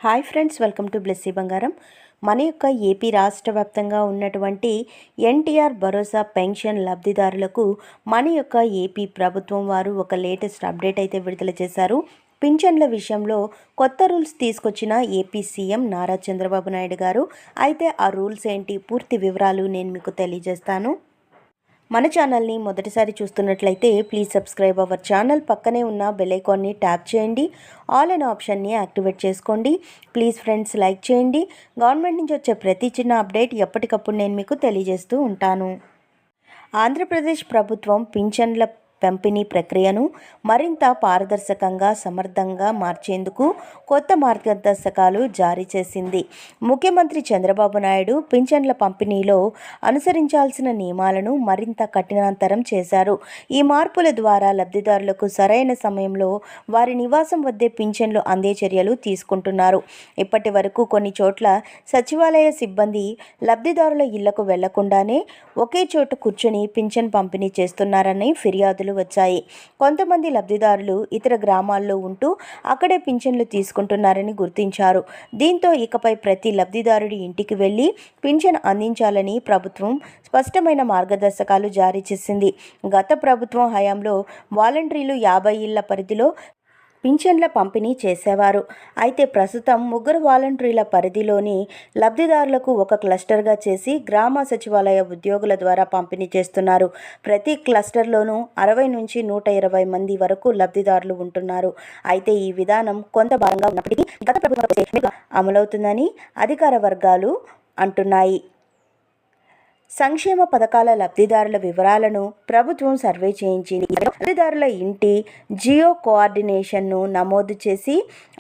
Hi friends, welcome to Blessy బంగారం. మన యొక్క ఏపీ రాష్ట్ర వ్యాప్తంగా ఉన్నటువంటి ఎన్టీఆర్ భరోసా పెన్షన్ లబ్ధిదారులకు మన యొక్క ఏపీ ప్రభుత్వం వారు ఒక లేటెస్ట్ అప్డేట్ అయితే విడుదల చేశారు. పింఛన్ల విషయంలో కొత్త రూల్స్ తీసుకొచ్చిన ఏపీ సీఎం నారా చంద్రబాబు నాయుడు గారు. అయితే ఆ రూల్స్ ఏంటి, పూర్తి వివరాలు నేను మీకు తెలియజేస్తాను. మన ఛానల్ని మొదటిసారి చూస్తున్నట్లయితే ప్లీజ్ సబ్స్క్రైబ్ అవర్ ఛానల్. పక్కనే ఉన్న బెల్ ఐకాన్ని ట్యాప్ చేయండి. ఆల్ అనే ఆప్షన్ని యాక్టివేట్ చేసుకోండి. ప్లీజ్ ఫ్రెండ్స్, లైక్ చేయండి. గవర్నమెంట్ నుంచి వచ్చే ప్రతి చిన్న అప్డేట్ ఎప్పటికప్పుడు నేను మీకు తెలియజేస్తూ ఉంటాను. ఆంధ్రప్రదేశ్ ప్రభుత్వం పింఛన్ల పంపిణీ ప్రక్రియను మరింత పారదర్శకంగా, సమర్థంగా మార్చేందుకు కొత్త మార్గదర్శకాలు జారీ చేసింది. ముఖ్యమంత్రి చంద్రబాబు నాయుడు పింఛన్ల పంపిణీలో అనుసరించాల్సిన నియమాలను మరింత కఠినతరం చేశారు. ఈ మార్పుల ద్వారా లబ్ధిదారులకు సరైన సమయంలో వారి నివాసం వద్దే పింఛన్లు అందే చర్యలు తీసుకుంటున్నారు. ఇప్పటి వరకు కొన్ని చోట్ల సచివాలయ సిబ్బంది లబ్ధిదారుల ఇళ్లకు వెళ్లకుండానే ఒకే చోట కూర్చొని పింఛన్ పంపిణీ చేస్తున్నారని ఫిర్యాదులు వచ్చాయి. కొంతమంది లబ్ధిదారులు ఇతర గ్రామాల్లో ఉంటూ అక్కడే పింఛన్లు తీసుకుంటున్నారని గుర్తించారు. దీంతో ఇకపై ప్రతి లబ్ధిదారుడి ఇంటికి వెళ్లి పింఛన్ అందించాలని ప్రభుత్వం స్పష్టమైన మార్గదర్శకాలు జారీ చేసింది. గత ప్రభుత్వం హయాంలో వాలంటీర్లు 50 ఇళ్ల పరిధిలో పింఛన్ల పంపిణీ చేసేవారు. అయితే ప్రస్తుతం 3 వాలంటీర్ల పరిధిలోని లబ్ధిదారులకు ఒక క్లస్టర్గా చేసి గ్రామ సచివాలయ ఉద్యోగుల ద్వారా పంపిణీ చేస్తున్నారు. ప్రతి క్లస్టర్లోనూ 60 నుంచి 120 మంది వరకు లబ్ధిదారులు ఉంటున్నారు. అయితే ఈ విధానం కొంత భాగంగా ఉన్నప్పటికీ గత ప్రభుత్వం అమలవుతుందని అధికార వర్గాలు అంటున్నాయి. సంక్షేమ పథకాల లబ్ధిదారుల వివరాలను ప్రభుత్వం సర్వే చేయించింది. లబ్ధిదారుల ఇంటి జియో కోఆర్డినేషన్ను నమోదు చేసి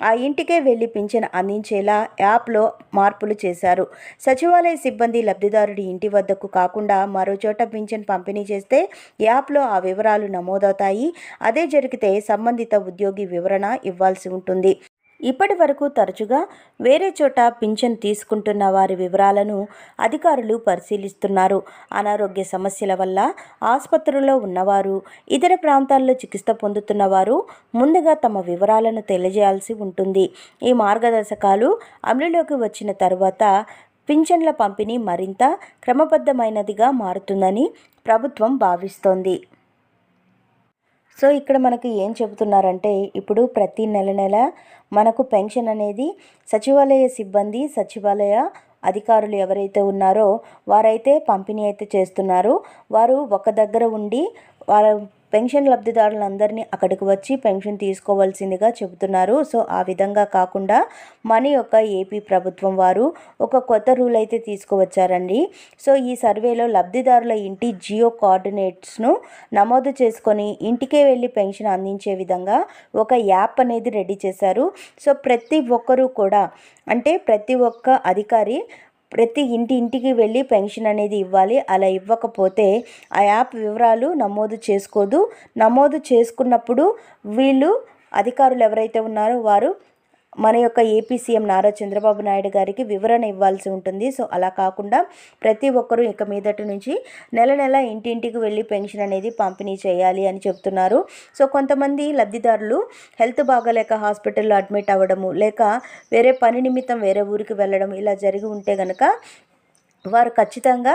ఆ ఇంటికే వెళ్లి పింఛన్ అందించేలా యాప్లో మార్పులు చేశారు. సచివాలయ సిబ్బంది లబ్ధిదారుడి ఇంటి వద్దకు కాకుండా మరో చోట పింఛన్ పంపిణీ చేస్తే యాప్లో ఆ వివరాలు నమోదవుతాయి. అదే జరిగితే సంబంధిత ఉద్యోగి వివరణ ఇవ్వాల్సి ఉంటుంది. ఇప్పటి వరకు తరచుగా వేరే చోట పింఛన్ తీసుకుంటున్న వారి వివరాలను అధికారులు పరిశీలిస్తున్నారు. అనారోగ్య సమస్యల వల్ల ఆసుపత్రుల్లో ఉన్నవారు, ఇతర ప్రాంతాల్లో చికిత్స పొందుతున్న వారు ముందుగా తమ వివరాలను తెలియజేయాల్సి ఉంటుంది. ఈ మార్గదర్శకాలు అమలులోకి వచ్చిన తరువాత పింఛన్ల పంపిణీ మరింత క్రమబద్ధమైనదిగా మారుతుందని ప్రభుత్వం భావిస్తోంది. సో ఇక్కడ మనకు ఏం చెబుతున్నారంటే, ఇప్పుడు ప్రతి నెల మనకు పెన్షన్ అనేది సచివాలయ సిబ్బంది, సచివాలయ అధికారులు ఎవరైతే ఉన్నారో వారైతే పంపిణీ అయితే చేస్తున్నారు. వారు ఒక దగ్గర ఉండి వాళ్ళ పెన్షన్ లబ్ధిదారులందరినీ అక్కడికి వచ్చి పెన్షన్ తీసుకోవాల్సిందిగా చెబుతున్నారు. సో ఆ విధంగా కాకుండా మన యొక్క ఏపీ ప్రభుత్వం వారు ఒక కొత్త రూల్ అయితే తీసుకువచ్చారండి. సో ఈ సర్వేలో లబ్ధిదారుల ఇంటి జియో కోఆర్డినేట్స్ను నమోదు చేసుకొని ఇంటికే వెళ్ళి పెన్షన్ అందించే విధంగా ఒక యాప్ అనేది రెడీ చేశారు. సో ప్రతి ఒక్కరూ కూడా, అంటే ప్రతి ఒక్క అధికారి ప్రతి ఇంటికి వెళ్ళి పెన్షన్ అనేది ఇవ్వాలి. అలా ఇవ్వకపోతే ఆ యాప్ వివరాలు నమోదు చేసుకోదు. నమోదు చేసుకున్నప్పుడు వీళ్ళు అధికారులు ఎవరైతే ఉన్నారో వారు మన యొక్క ఏపీ సీఎం నారా చంద్రబాబు నాయుడు గారికి వివరణ ఇవ్వాల్సి ఉంటుంది. సో అలా కాకుండా ప్రతి ఒక్కరూ ఇక మీదటి నుంచి నెల ఇంటింటికి వెళ్ళి పెన్షన్ అనేది పంపిణీ చేయాలి అని చెప్తున్నారు. సో కొంతమంది లబ్ధిదారులు హెల్త్ బాగాలేక హాస్పిటల్లో అడ్మిట్ అవ్వడము, లేక వేరే పని నిమిత్తం వేరే ఊరికి వెళ్ళడం ఇలా జరిగి ఉంటే కనుక వారు ఖచ్చితంగా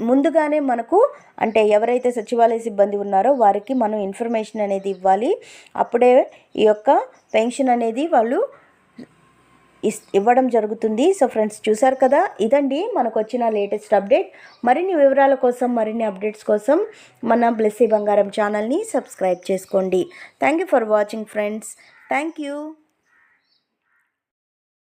ముందుగానే మనకు, అంటే ఎవరైతే సచివాలయ సిబ్బంది ఉన్నారో వారికి మనం ఇన్ఫర్మేషన్ అనేది ఇవ్వాలి. అప్పుడే ఈ యొక్క పెన్షన్ అనేది వాళ్ళు ఇవ్వడం జరుగుతుంది. సో ఫ్రెండ్స్, చూసారు కదా, ఇదండి మనకు వచ్చిన లేటెస్ట్ అప్డేట్. మరిన్ని వివరాల కోసం, మరిన్ని అప్డేట్స్ కోసం మన బ్లెస్సీ బంగారం ఛానల్ని సబ్స్క్రైబ్ చేసుకోండి. Thank you for watching friends. Thank you.